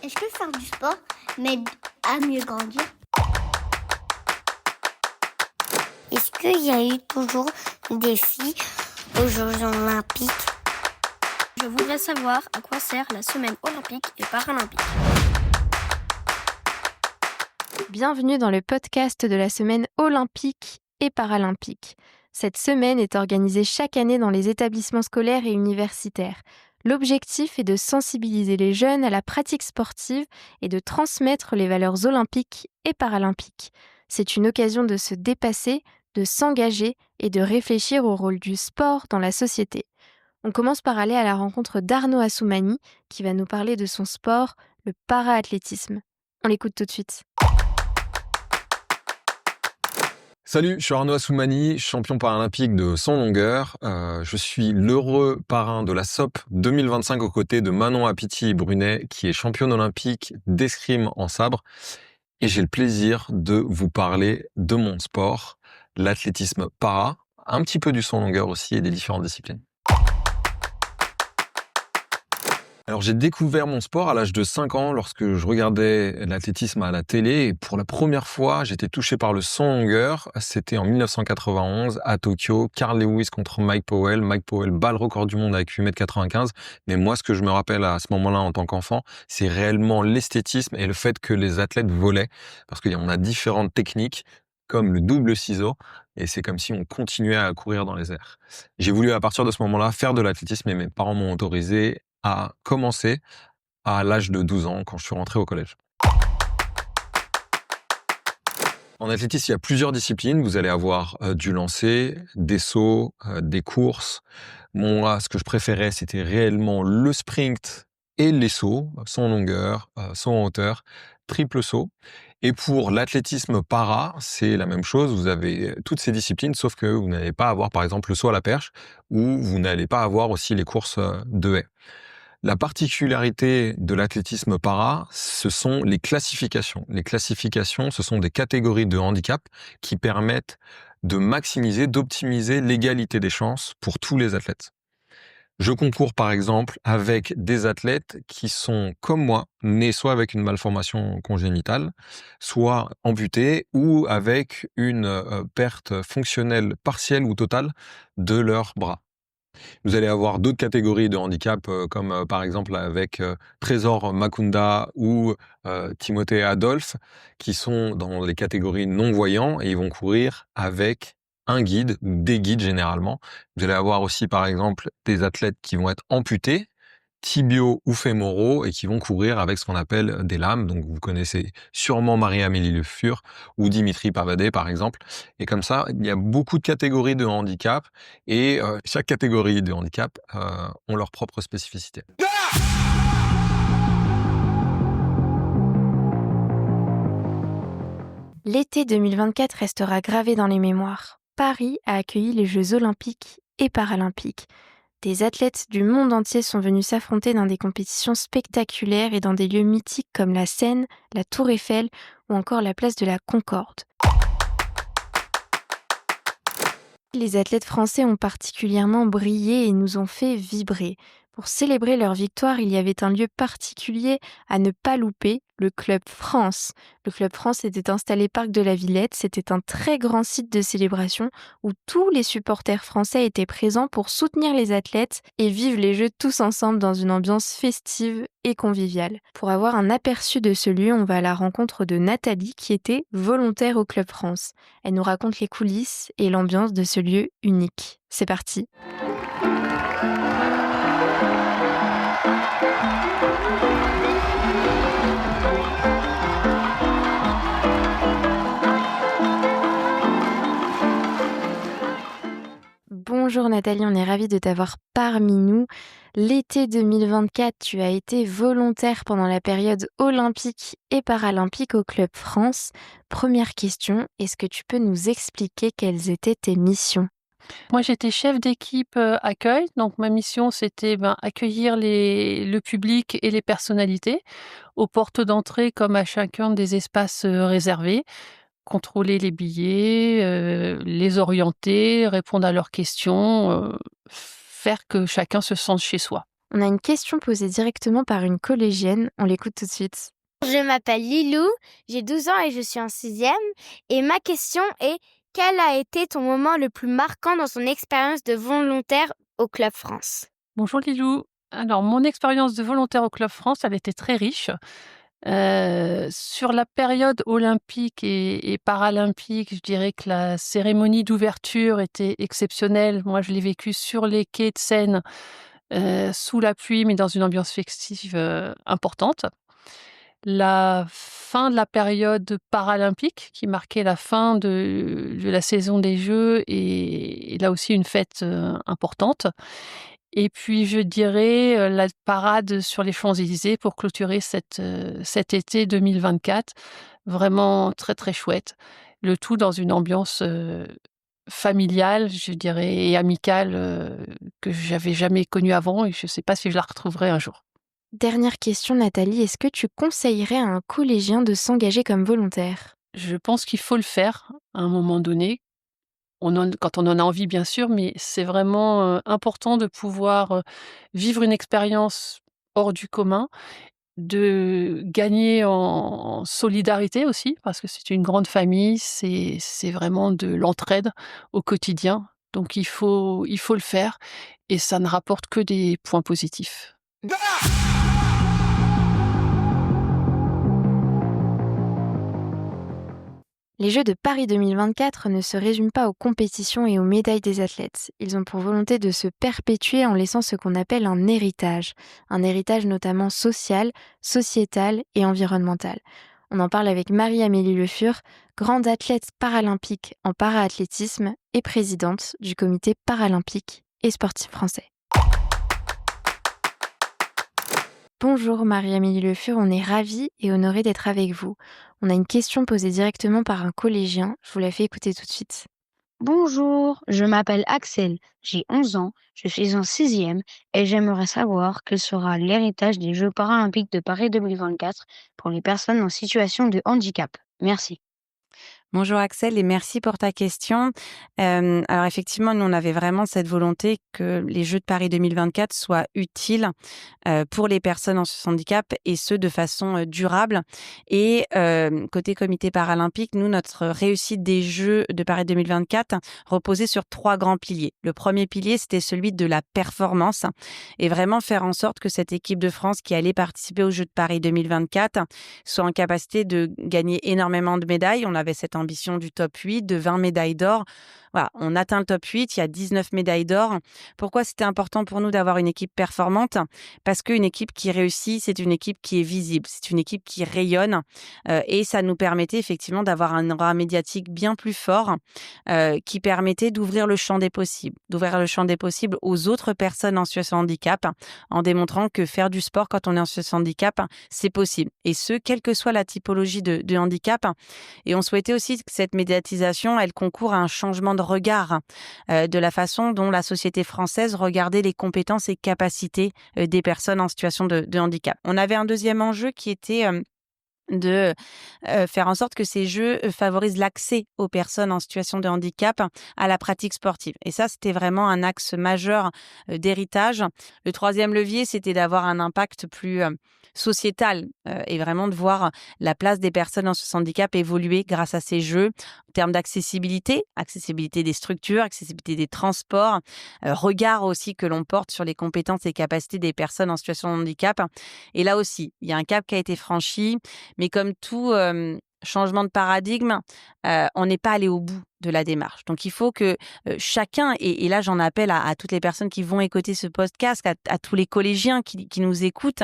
Est-ce que faire du sport m'aide à mieux grandir? Est-ce qu'il y a eu toujours des filles aux Jeux Olympiques? Je voudrais savoir à quoi sert la semaine olympique et paralympique. Bienvenue dans le podcast de la semaine olympique et paralympique. Cette semaine est organisée chaque année dans les établissements scolaires et universitaires. L'objectif est de sensibiliser les jeunes à la pratique sportive et de transmettre les valeurs olympiques et paralympiques. C'est une occasion de se dépasser, de s'engager et de réfléchir au rôle du sport dans la société. On commence par aller à la rencontre d'Arnaud Assoumani qui va nous parler de son sport, le para-athlétisme. On l'écoute tout de suite. Salut, je suis Arnaud Assoumani, champion paralympique de 100 longueurs. Je suis l'heureux parrain de la SOP 2025 aux côtés de Manon Apiti-Brunet, qui est championne olympique d'escrime en sabre. Et j'ai le plaisir de vous parler de mon sport, l'athlétisme para, un petit peu du 100 longueurs aussi et des différentes disciplines. Alors j'ai découvert mon sport à l'âge de 5 ans lorsque je regardais l'athlétisme à la télé et pour la première fois j'étais touché par le 100 longueurs. C'était en 1991 à Tokyo, Carl Lewis contre Mike Powell. Mike Powell bat le record du monde avec 8,95 m. Mais moi ce que je me rappelle à ce moment-là en tant qu'enfant, c'est réellement l'esthétisme et le fait que les athlètes volaient. Parce qu'on a différentes techniques comme le double ciseau et c'est comme si on continuait à courir dans les airs. J'ai voulu à partir de ce moment-là faire de l'athlétisme et mes parents m'ont autorisé à commencer à l'âge de 12 ans quand je suis rentré au collège. En athlétisme, il y a plusieurs disciplines. Vous allez avoir du lancer, des sauts, des courses. Moi, ce que je préférais, c'était réellement le sprint et les sauts, saut en longueur, saut en hauteur, triple saut. Et pour l'athlétisme para, c'est la même chose. Vous avez toutes ces disciplines, sauf que vous n'allez pas avoir, par exemple, le saut à la perche, ou vous n'allez pas avoir aussi les courses de haies. La particularité de l'athlétisme para, ce sont les classifications. Les classifications, ce sont des catégories de handicap qui permettent de maximiser, d'optimiser l'égalité des chances pour tous les athlètes. Je concours par exemple avec des athlètes qui sont comme moi, nés soit avec une malformation congénitale, soit amputés ou avec une perte fonctionnelle partielle ou totale de leurs bras. Vous allez avoir d'autres catégories de handicap, comme par exemple avec Trésor Makunda ou Timothée Adolphe, qui sont dans les catégories non-voyants et ils vont courir avec un guide ou des guides généralement. Vous allez avoir aussi par exemple des athlètes qui vont être amputés, tibiaux ou fémoraux et qui vont courir avec ce qu'on appelle des lames. Donc vous connaissez sûrement Marie-Amélie Le Fur ou Dimitri Pavadé par exemple. Et comme ça, il y a beaucoup de catégories de handicap et chaque catégorie de handicap ont leur propre spécificité. L'été 2024 restera gravé dans les mémoires. Paris a accueilli les Jeux olympiques et paralympiques. Des athlètes du monde entier sont venus s'affronter dans des compétitions spectaculaires et dans des lieux mythiques comme la Seine, la Tour Eiffel ou encore la place de la Concorde. Les athlètes français ont particulièrement brillé et nous ont fait vibrer. Pour célébrer leur victoire, il y avait un lieu particulier à ne pas louper, le Club France. Le Club France était installé Parc de la Villette. C'était un très grand site de célébration où tous les supporters français étaient présents pour soutenir les athlètes et vivre les Jeux tous ensemble dans une ambiance festive et conviviale. Pour avoir un aperçu de ce lieu, on va à la rencontre de Nathalie qui était volontaire au Club France. Elle nous raconte les coulisses et l'ambiance de ce lieu unique. C'est parti. Bonjour Nathalie, on est ravis de t'avoir parmi nous. L'été 2024, tu as été volontaire pendant la période olympique et paralympique au Club France. Première question, est-ce que tu peux nous expliquer quelles étaient tes missions ? Moi, j'étais chef d'équipe accueil. Donc, ma mission, c'était accueillir le public et les personnalités aux portes d'entrée comme à chacun des espaces réservés. Contrôler les billets, les orienter, répondre à leurs questions, faire que chacun se sente chez soi. On a une question posée directement par une collégienne, on l'écoute tout de suite. Je m'appelle Lilou, j'ai 12 ans et je suis en 6e. Et ma question est, quel a été ton moment le plus marquant dans ton expérience de volontaire au Club France ? Bonjour Lilou. Alors, mon expérience de volontaire au Club France, elle était très riche. Sur la période olympique et paralympique, je dirais que la cérémonie d'ouverture était exceptionnelle. Moi, je l'ai vécue sur les quais de Seine, sous la pluie, mais dans une ambiance festive importante. La fin de la période paralympique, qui marquait la fin de la saison des Jeux, et là aussi une fête importante. Et puis je dirais la parade sur les Champs-Élysées pour clôturer cet été 2024. Vraiment très, très chouette. Le tout dans une ambiance familiale, je dirais, et amicale, que j'avais jamais connue avant, et je ne sais pas si je la retrouverai un jour. Dernière question, Nathalie, est-ce que tu conseillerais à un collégien de s'engager comme volontaire ? Je pense qu'il faut le faire à un moment donné. Quand on en a envie, bien sûr, mais c'est vraiment important de pouvoir vivre une expérience hors du commun, de gagner en solidarité aussi, parce que c'est une grande famille, c'est vraiment de l'entraide au quotidien. Donc il faut le faire, et ça ne rapporte que des points positifs. Les Jeux de Paris 2024 ne se résument pas aux compétitions et aux médailles des athlètes. Ils ont pour volonté de se perpétuer en laissant ce qu'on appelle un héritage notamment social, sociétal et environnemental. On en parle avec Marie-Amélie Le Fur, grande athlète paralympique en para-athlétisme et présidente du comité paralympique et sportif français. Bonjour Marie-Amélie Le Fur, on est ravis et honorés d'être avec vous. On a une question posée directement par un collégien, je vous la fais écouter tout de suite. Bonjour, je m'appelle Axel, j'ai 11 ans, je suis en 6e et j'aimerais savoir quel sera l'héritage des Jeux paralympiques de Paris 2024 pour les personnes en situation de handicap. Merci. Bonjour Axel et merci pour ta question. Alors effectivement, nous on avait vraiment cette volonté que les Jeux de Paris 2024 soient utiles pour les personnes en handicap, et ce de façon durable. Et côté comité paralympique, nous, notre réussite des Jeux de Paris 2024 reposait sur 3 grands piliers. Le premier pilier, c'était celui de la performance, et vraiment faire en sorte que cette équipe de France qui allait participer aux Jeux de Paris 2024 soit en capacité de gagner énormément de médailles. On avait cette ambition du top 8, de 20 médailles d'or. Voilà, on atteint le top 8, il y a 19 médailles d'or. Pourquoi c'était important pour nous d'avoir une équipe performante ? Parce qu'une équipe qui réussit, c'est une équipe qui est visible, c'est une équipe qui rayonne, et ça nous permettait effectivement d'avoir un aura médiatique bien plus fort, qui permettait d'ouvrir le champ des possibles aux autres personnes en situation de handicap, en démontrant que faire du sport quand on est en situation de handicap, c'est possible. Et ce, quelle que soit la typologie de handicap. Et on souhaitait aussi que cette médiatisation, elle concourt à un changement de regard de la façon dont la société française regardait les compétences et capacités des personnes en situation de handicap. On avait un deuxième enjeu qui était de faire en sorte que ces Jeux favorisent l'accès aux personnes en situation de handicap à la pratique sportive. Et ça, c'était vraiment un axe majeur d'héritage. Le troisième levier, c'était d'avoir un impact plus sociétal et vraiment de voir la place des personnes en situation de handicap évoluer grâce à ces Jeux en termes d'accessibilité, accessibilité des structures, accessibilité des transports, regard aussi que l'on porte sur les compétences et capacités des personnes en situation de handicap. Et là aussi, il y a un cap qui a été franchi, mais comme tout changement de paradigme, on n'est pas allé au bout de la démarche. Donc, il faut que chacun, et là, j'en appelle à toutes les personnes qui vont écouter ce podcast, à tous les collégiens qui nous écoutent,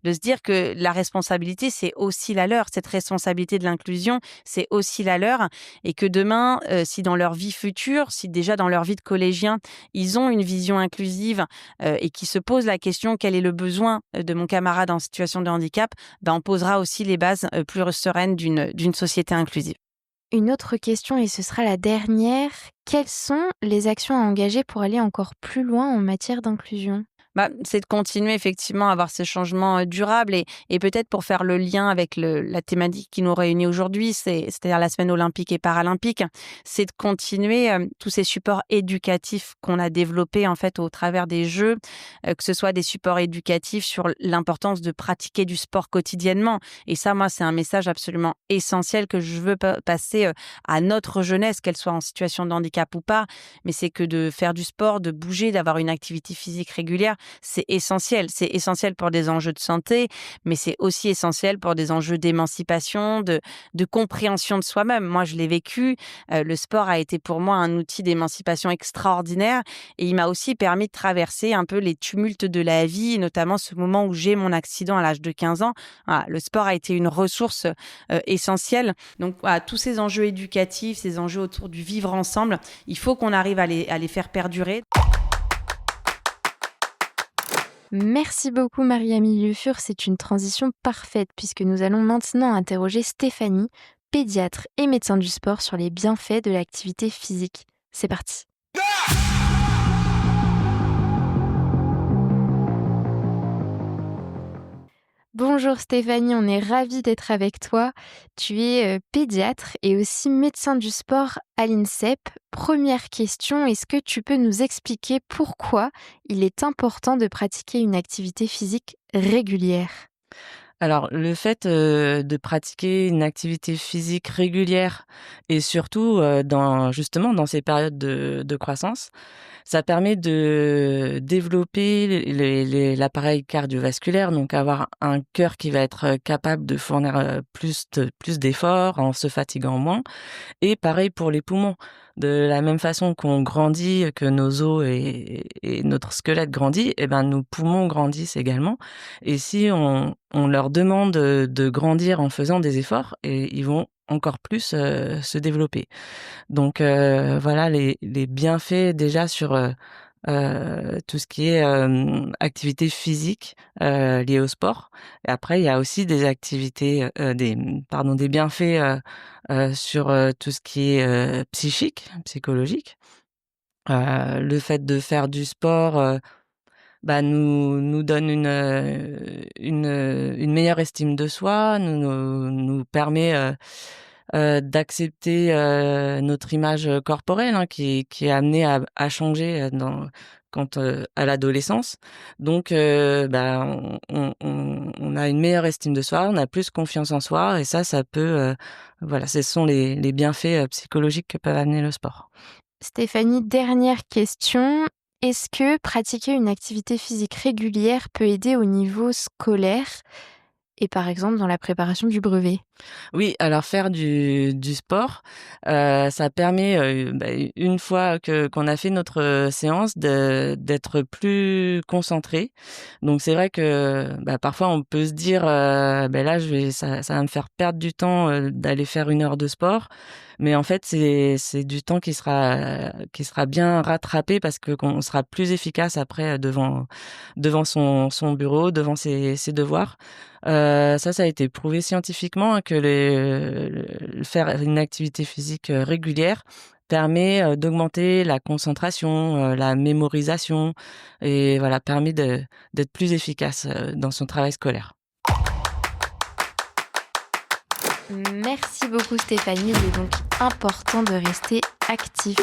de se dire que la responsabilité, c'est aussi la leur. Cette responsabilité de l'inclusion, c'est aussi la leur. Et que demain, si dans leur vie future, si déjà dans leur vie de collégien, ils ont une vision inclusive et qui se posent la question quel est le besoin de mon camarade en situation de handicap, on posera aussi les bases plus sereines d'une société inclusive. Une autre question, et ce sera la dernière. Quelles sont les actions à engager pour aller encore plus loin en matière d'inclusion ? C'est de continuer effectivement à avoir ces changements durables et peut-être pour faire le lien avec la thématique qui nous réunit aujourd'hui, c'est-à-dire la semaine olympique et paralympique, c'est de continuer tous ces supports éducatifs qu'on a développés en fait au travers des Jeux, que ce soit des supports éducatifs sur l'importance de pratiquer du sport quotidiennement. Et ça, moi, c'est un message absolument essentiel que je veux passer à notre jeunesse, qu'elle soit en situation de handicap ou pas, mais c'est que de faire du sport, de bouger, d'avoir une activité physique régulière, c'est essentiel. C'est essentiel pour des enjeux de santé, mais c'est aussi essentiel pour des enjeux d'émancipation, de compréhension de soi-même. Moi, je l'ai vécu. Le sport a été pour moi un outil d'émancipation extraordinaire et il m'a aussi permis de traverser un peu les tumultes de la vie, notamment ce moment où j'ai mon accident à l'âge de 15 ans. Voilà, le sport a été une ressource essentielle. Donc, voilà, tous ces enjeux éducatifs, ces enjeux autour du vivre ensemble, il faut qu'on arrive à les faire perdurer. Merci beaucoup Marie-Amélie Le Fur, c'est une transition parfaite puisque nous allons maintenant interroger Stéphanie, pédiatre et médecin du sport sur les bienfaits de l'activité physique. C'est parti. Bonjour Stéphanie, on est ravis d'être avec toi. Tu es pédiatre et aussi médecin du sport à l'INSEP. Première question, est-ce que tu peux nous expliquer pourquoi il est important de pratiquer une activité physique régulière ? Alors, le fait de pratiquer une activité physique régulière et surtout dans ces périodes de croissance, ça permet de développer l'appareil cardiovasculaire, donc avoir un cœur qui va être capable de fournir plus d'efforts en se fatiguant moins. Et pareil pour les poumons. De la même façon qu'on grandit, que nos os et notre squelette grandit, eh ben nos poumons grandissent également. Et si on leur demande de grandir en faisant des efforts, et ils vont encore plus se développer. Donc voilà les bienfaits déjà sur tout ce qui est activité physique liée au sport. Et après, il y a aussi des activités, des bienfaits sur tout ce qui est psychologique. Le fait de faire du sport nous donne une meilleure estime de soi, nous permet d'accepter notre image corporelle qui est amenée à changer à l'adolescence. Donc on a une meilleure estime de soi, on a plus confiance en soi et ça peut ce sont les bienfaits psychologiques que peuvent amener le sport. Stéphanie, dernière question. Est-ce que pratiquer une activité physique régulière peut aider au niveau scolaire et par exemple dans la préparation du brevet ? Oui, alors faire du sport, ça permet, une fois qu'on a fait notre séance, d'être plus concentré. Donc c'est vrai que parfois on peut se dire, là ça va me faire perdre du temps d'aller faire 1 heure de sport. Mais en fait, c'est du temps qui sera bien rattrapé parce qu'on sera plus efficace après devant son bureau, devant ses devoirs. Ça a été prouvé scientifiquement que faire une activité physique régulière permet d'augmenter la concentration, la mémorisation et voilà, permet d'être plus efficace dans son travail scolaire. Merci beaucoup Stéphanie, il est donc important de rester actif.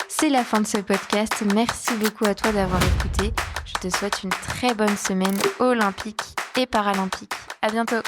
C'est la fin de ce podcast, merci beaucoup à toi d'avoir écouté. Je te souhaite une très bonne semaine olympique et paralympique. À bientôt.